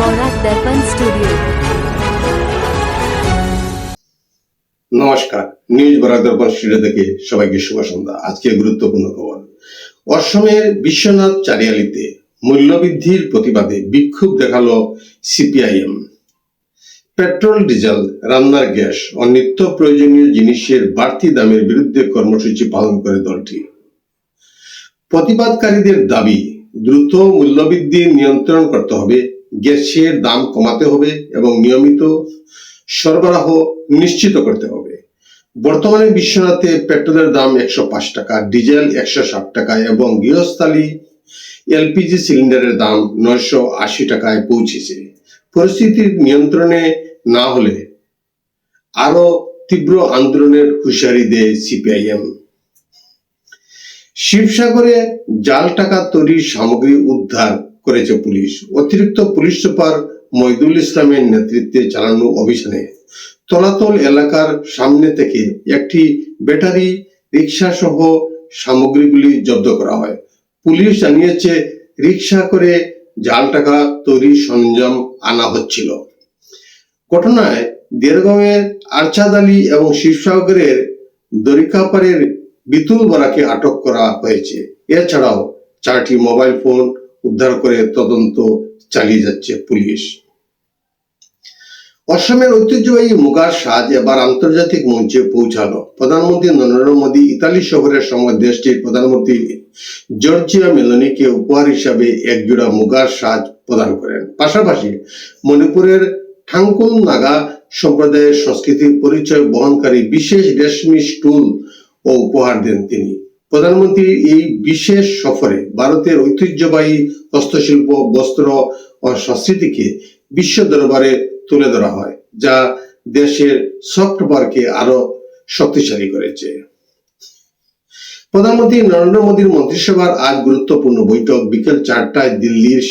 বরাক দর্পণ studio. নমস্কার, news Barak দর্পণ studio থেকে সবাইকে শুভ সন্ধ্যা। আজকে গুরুত্বপূর্ণ খবর। অসমের বিশ্বনাথ চারিয়ালিতে মূল্যবৃদ্ধির প্রতিবাদে বিক্ষোভ দেখালো সিপিআইএম। পেট্রোল, ডিজেল, রান্নার গ্যাস ও নিত্য প্রয়োজনীয় জিনিসের বাড়তি দামের বিরুদ্ধে কর্মসূচি পালন করে দলটি। প্রতিবাদকারীদের দাবি, দ্রুত মূল্যবৃদ্ধি নিয়ন্ত্রণ করতে হবে, গ্যাসের দাম কমাতে হবে এবং নিয়মিত সরবরাহ নিশ্চিত করতে হবে। বর্তমানে বিশ্বনাথে পেট্রোলের দাম 105 টাকা, ডিজেল 160 টাকা এবং গৃহস্থালী এলপিজি সিলিন্ডারের দাম 980 টাকায় পৌঁছেছে। পরিস্থিতি নিয়ন্ত্রণে না হলে আরো তীব্র আন্দোলনের হুঁশিয়ারি দেয় সিপিআইএম। শিবসাগরে জাল টাকা তৈরির সামগ্রী উদ্ধার করেছে পুলিশ। অতিরিক্ত পুলিশ সুপার মইদুল ইসলামের নেতৃত্বে চালানো অভিযানে তলাতল এলাকার সামনে থেকে একটি ব্যাটারি রিক্সা সহ সামগ্রীগুলি জব্দ করা হয়। পুলিশ জানিয়েছে, রিক্সা করে জাল টাকা তৈরির সরঞ্জাম আনা হচ্ছিল। ঘটনায় দেরগাঁওয়ের আরচাদ আলী এবং শিবসাগরের দরিকাপাড়ের বিতুল বরাকে আটক করা হয়েছে। এছাড়াও 4টি মোবাইল ফোন উদ্ধার করে তদন্ত চালিয়ে যাচ্ছে পুলিশ। অসমের ঐতিহ্যবাহী মুগার সাজ এবার আন্তর্জাতিক মঞ্চে পৌঁছালো। প্রধানমন্ত্রী নরেন্দ্র মোদী ইতালি সফরের সময় দেশটির প্রধানমন্ত্রী জর্জিয়া মেলোনিকে উপহার হিসাবে একজোড়া মুগার সাজ প্রদান করেন। পাশাপাশি মণিপুরের ঠাঙ্কুল নাগা সম্প্রদায়ের সংস্কৃতির পরিচয় বহনকারী বিশেষ রেশমি স্টুল ও উপহার দেন তিনি। প্রধানমন্ত্রীর এই বিশেষ সফরে ভারতের ঐতিহ্যবাহী হস্তশিল্প, বস্ত্র ও সংস্কৃতিকে বিশ্ব দরবারে তুলে ধরা হয়, যা দেশের সফট পাওয়ারকে আরো শক্তিশালী করেছে। প্রধানমন্ত্রী নরেন্দ্র মোদীর মন্ত্রিসভার আজ গুরুত্বপূর্ণ বৈঠক বিকেল 4টায় দিল্লির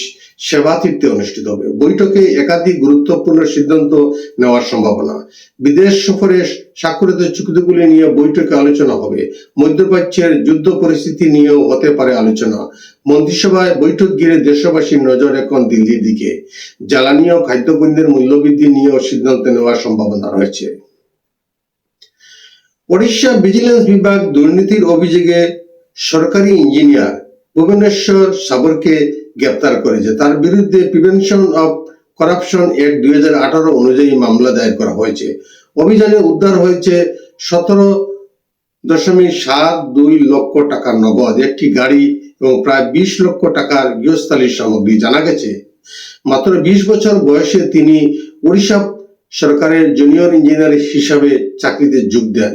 সেবাতীর্থে অনুষ্ঠিত হবে। বৈঠকে একাধিক গুরুত্বপূর্ণ সিদ্ধান্ত নেওয়ার সম্ভাবনা। বিদেশ সফরে স্বাক্ষরিত চুক্তিগুলি নিয়ে বৈঠকে আলোচনা হবে। মধ্যপ্রাচ্যের যুদ্ধ পরিস্থিতি নিয়েও হতে পারে আলোচনা। মন্ত্রিসভায় বৈঠক ঘিরে দেশবাসীর নজর এখন দিল্লির দিকে। জ্বালানি ও খাদ্যপণ্যের মূল্যবৃদ্ধি নিয়েও সিদ্ধান্ত নেওয়ার সম্ভাবনা রয়েছে। ওড়িশা ভিজিলেন্স বিভাগ দুর্নীতির অভিযোগে সরকারি ইঞ্জিনিয়ার ভুবনেশ্বর সাবরকে গ্রেপ্তার করেছে। তার বিরুদ্ধে প্রিভেনশন অফ করাপশন অ্যাক্ট 2018 অনুযায়ী মামলা দায়ের করা হয়েছে। অভিযানে উদ্ধার হয়েছে 17.72 লক্ষ টাকার নগদ, একটি গাড়ি এবং প্রায় 20 লক্ষ টাকার গৃহস্থালী সামগ্রী। জানা গেছে, মাত্র 20 বছর বয়সে তিনি ওড়িশা সরকারের জুনিয়র ইঞ্জিনিয়ার হিসাবে চাকরিতে যোগ দেন।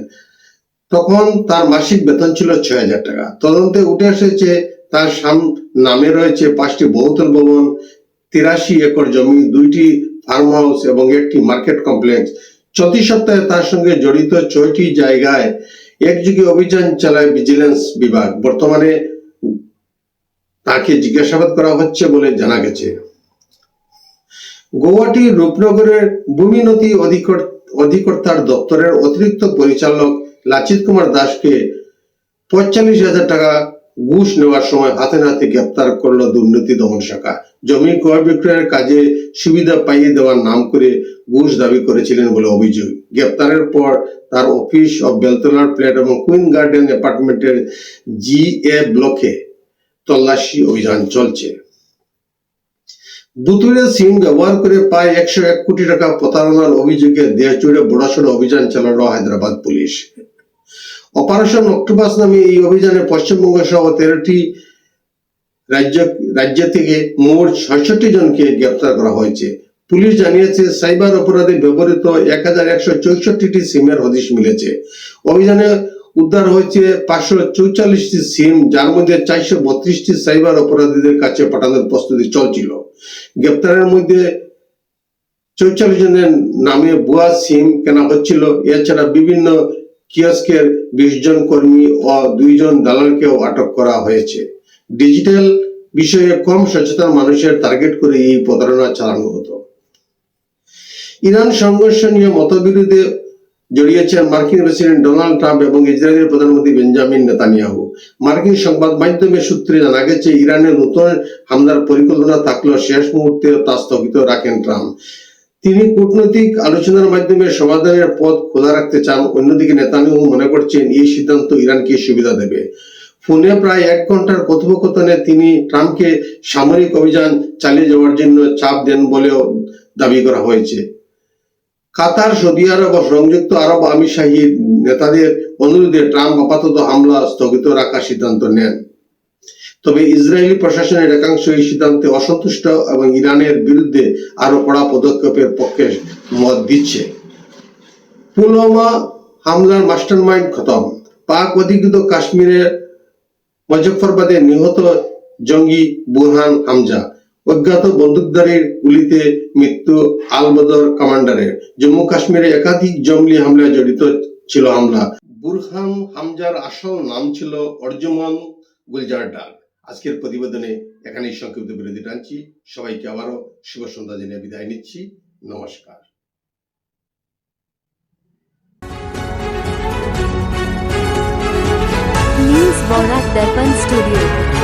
তখন তার মাসিক বেতন ছিল 6,000 টাকা। তদন্তে উঠে এসেছে, তার নামে রয়েছে 5টি বহুতল ভবন, 83 একর জমি, 2টি ফার্ম হাউস এবং একটি মার্কেট কমপ্লেক্স। চলতি সপ্তাহে তার সঙ্গে জড়িত 6টি জায়গায় একযোগে অভিযান চালায় ভিজিলেন্স বিভাগ। বর্তমানে তাকে জিজ্ঞাসাবাদ করা হচ্ছে বলে জানা গেছে। গৌহাটির রূপনগরের ভূমি নথি অধিকর্তার দপ্তরের অতিরিক্ত পরিচালক লাচিত কুমার দাসকে 45,000 টাকা ঘুষ নেওয়ার সময় হাতে নাতে গ্রেপ্তার করলো দুর্নীতি দমন শাখা। জমি ক্রয় বিক্রয়ের কাজে সুবিধা পাইয়ে দেওয়ার নাম করে ঘুষ দাবি করেছিলেন বলে অভিযোগ। গ্রেপ্তারের পর তার অফিস ও বেলতলার ফ্ল্যাট এবং কুইন গার্ডেন অ্যাপার্টমেন্টের GA ব্লকে তল্লাশি অভিযান চলছে। বুতুড়ে সিম ব্যবহার করে প্রায় 101 কোটি টাকা প্রতারণার অভিযোগে দেশ জুড়ে বড়সড় অভিযান চালালো হায়দ্রাবাদ পুলিশ। অপারেশন অক্টোপাস নামে এই অভিযানে পশ্চিমবঙ্গ সহ 13টি রাজ্য থেকে মোট 66 জনকে গ্রেপ্তার করা হয়েছে। পুলিশ জানিয়েছে, সাইবার অপরাধে ব্যবহৃত 1164টি সিমের হদিশ মিলেছে। অভিযানে উদ্ধার হয়েছে 544টি সিম, যার মধ্যে 432টি সাইবার অপরাধীদের কাছে পাঠানোর প্রস্তুতি চলছিল। গ্রেপ্তারের মধ্যে 44 জনের নামে ভুয়া সিম কেনা হচ্ছিল। এছাড়া বিভিন্ন কিয়স্কের 20 জন কর্মী ও 2 জন দালালকেও আটক করা হয়েছে। ডিজিটাল বিষয়ে কম সচেতন মানুষের টার্গেট করে এই প্রতারণা চালানো হতো। ইরান সংঘর্ষ নিয়ে মতবিরোধে জড়িয়েছেন মার্কিন প্রেসিডেন্ট ডোনাল্ড ট্রাম্প এবং ইসরায়েলের প্রধানমন্ত্রী বেঞ্জামিন নেতানিয়াহু। মার্কিন সংবাদ মাধ্যমের সূত্রে জানা গেছে, ইরানের নতুন হামলার পরিকল্পনা থাকলেও শেষ মুহূর্তে তা স্থগিত রাখেন ট্রাম্প। তিনি কূটনৈতিক আলোচনার মাধ্যমে সমাধানের পথ খোলা রাখতে চান। অন্যদিকে নেতানিয়াহু মনে করছেন এই সিদ্ধান্ত ইরানকে সুবিধা দেবে। ফোনে প্রায় 1 ঘন্টার কথোপকথনে তিনি ট্রাম্পকে সামরিক অভিযান চালিয়ে যাওয়ার জন্য চাপ দেন বলেও দাবি করা হয়েছে। কাতার, সৌদি আরব ও সংযুক্ত আরব আমিরশাহীর নেতাদের অনুরোধে ট্রাম্প আপাতত হামলা স্থগিত রাখার সিদ্ধান্ত নেন। তবে ইসরায়েলি প্রশাসনের একাংশ এই সিদ্ধান্তে অসন্তুষ্ট এবং ইরানের বিরুদ্ধে আরো কড়া পদক্ষেপের পক্ষে মত দিচ্ছে। পুলওয়ামা হামলার মাস্টারমাইন্ড খতম। পাক অধিকৃত কাশ্মীরের মুজফ্ফরবাদে নিহত জঙ্গি বুরহান হামজা। অজ্ঞাত বন্দুকধারীর গুলিতে মৃত্যু আল বদর কমান্ডারের। জম্মু কাশ্মীরে একাধিক জঙ্গি হামলায় জড়িত ছিল হামলা। বুরহান হামজার আসল নাম ছিল অর্জুমান গুলজারডার। আজকের প্রতিবেদনে এখানেই সংক্ষিপ্ত বিরতি টানছি। সবাইকে আবারও শুভ সন্ধ্যা জানিয়ে বিদায় নিচ্ছি। নমস্কার। न्यूज वॉरा दर्पण स्टूडियो।